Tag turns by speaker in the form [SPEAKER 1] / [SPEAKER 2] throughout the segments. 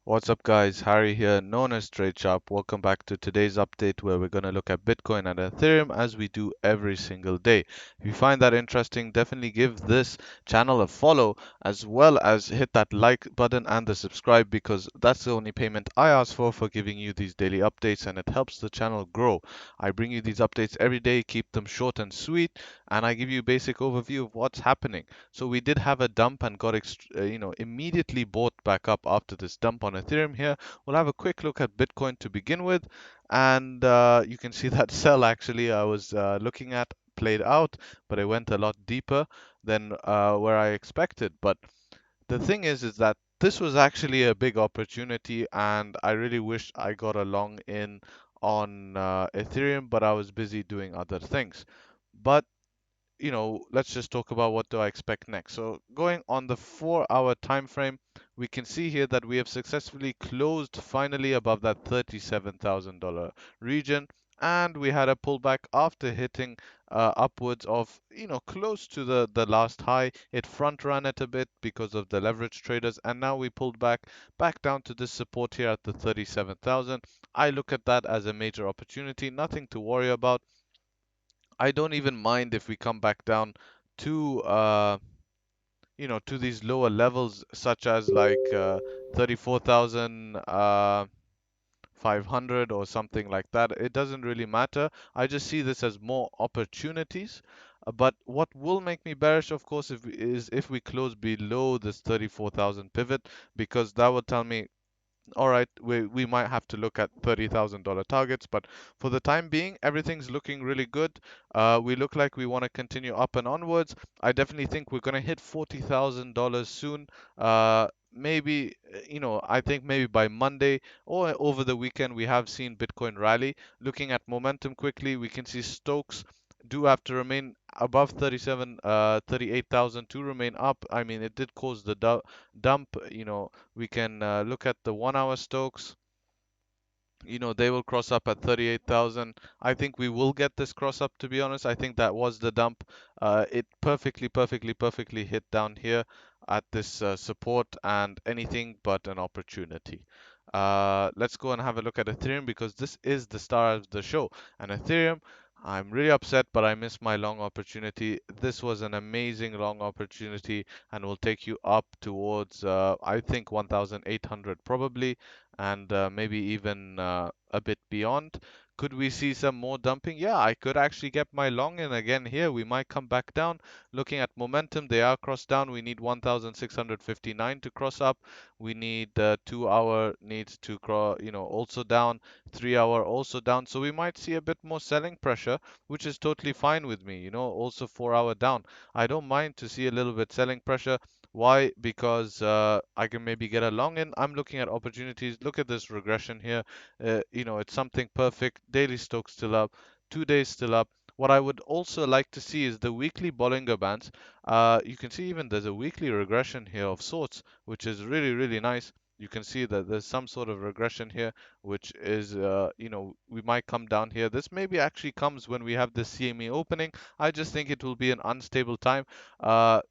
[SPEAKER 1] What's up, guys? Harry here, known as Trade Sharp. Welcome back to today's update where we're going to look at Bitcoin and Ethereum as we do every single day. If you find that interesting, definitely give this channel a follow as well as hit that like button and the subscribe because that's the only payment I ask for giving you these daily updates and it helps the channel grow. I bring you these updates every day, keep them short and sweet, and I give you a basic overview of what's happening. So we did have a dump and got immediately bought back up after this dump on Ethereum here. We'll have a quick look at Bitcoin to begin with, and you can see that sell actually I was looking at played out, but it went a lot deeper than where I expected. But the thing is that this was actually a big opportunity, and I really wish I got a long in on Ethereum, but I was busy doing other things. But let's just talk about what do I expect next. So going on the 4-hour time frame, we can see here that we have successfully closed finally above that $37,000 region, and we had a pullback after hitting upwards of, close to the last high. It front ran it a bit because of the leverage traders, and now we pulled back down to this support here at the 37,000. I look at that as a major opportunity, nothing to worry about. I don't even mind if we come back down to to these lower levels such as like 34,500 or something like that. It doesn't really matter. I just see this as more opportunities. But what will make me bearish, of course, is if we close below this 34,000 pivot, because that will tell me all right, we might have to look at $30,000 targets, but for the time being, everything's looking really good. We look like we want to continue up and onwards. I definitely think we're going to hit $40,000 soon. Maybe, I think maybe by Monday or over the weekend, we have seen Bitcoin rally. Looking at momentum quickly, we can see Stokes do have to remain above 38,000 to remain up. I mean, it did cause the dump. We can look at the 1 hour Stokes. They will cross up at 38,000. I think we will get this cross up, to be honest. I think that was the dump. It perfectly hit down here at this support and anything but an opportunity. Let's go and have a look at Ethereum because this is the star of the show. And Ethereum, I'm really upset, but I missed my long opportunity. This was an amazing long opportunity and will take you up towards, I think, 1,800 probably and maybe even a bit beyond. Could we see some more dumping? Yeah, I could actually get my long in again here. We might come back down. Looking at momentum, they are crossed down. We need 1,659 to cross up. We need 2 hour needs to cross, also down. 3 hour also down. So we might see a bit more selling pressure, which is totally fine with me. Also 4 hour down. I don't mind to see a little bit selling pressure. Why? Because I can maybe get a long in. I'm looking at opportunities. Look at this regression here. It's something perfect. Daily Stokes still up. 2 days still up. What I would also like to see is the weekly Bollinger Bands. You can see even there's a weekly regression here of sorts, which is really, really nice. You can see that there's some sort of regression here, which is, we might come down here. This maybe actually comes when we have the CME opening. I just think it will be an unstable time.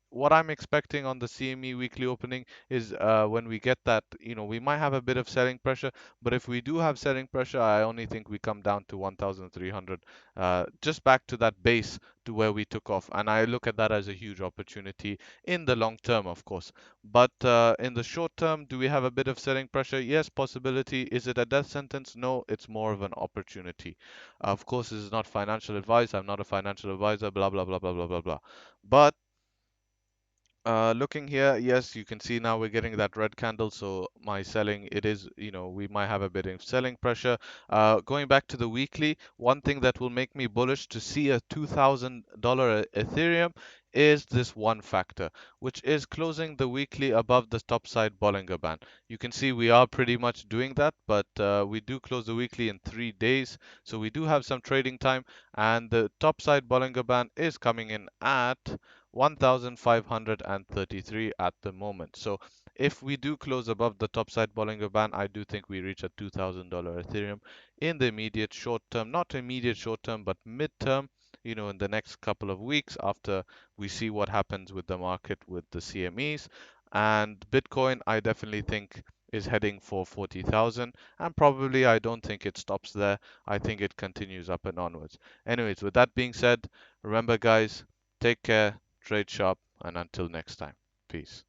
[SPEAKER 1] What I'm expecting on the CME weekly opening is when we get that, we might have a bit of selling pressure, but if we do have selling pressure, I only think we come down to 1,300, just back to that base to where we took off. And I look at that as a huge opportunity in the long term, of course. But in the short term, do we have a bit of selling pressure? Yes, possibility. Is it a death sentence? No, it's more of an opportunity. Of course, this is not financial advice. I'm not a financial advisor, blah, blah, blah, blah, blah, blah, blah. But looking here, yes, you can see now we're getting that red candle. So my selling, it is, we might have a bit of selling pressure. Going back to the weekly, one thing that will make me bullish to see a $2,000 Ethereum is this one factor, which is closing the weekly above the top side Bollinger Band. You can see we are pretty much doing that, but we do close the weekly in 3 days. So we do have some trading time, and the top side Bollinger Band is coming in at 1,533 at the moment. So if we do close above the topside Bollinger Band, I do think we reach a $2,000 Ethereum in the immediate short term, not immediate short term, but mid-term, in the next couple of weeks after we see what happens with the market with the CMEs. And Bitcoin, I definitely think is heading for 40,000, and probably I don't think it stops there. I think it continues up and onwards. Anyways, with that being said, remember guys, take care, trade sharp, and until next time, peace.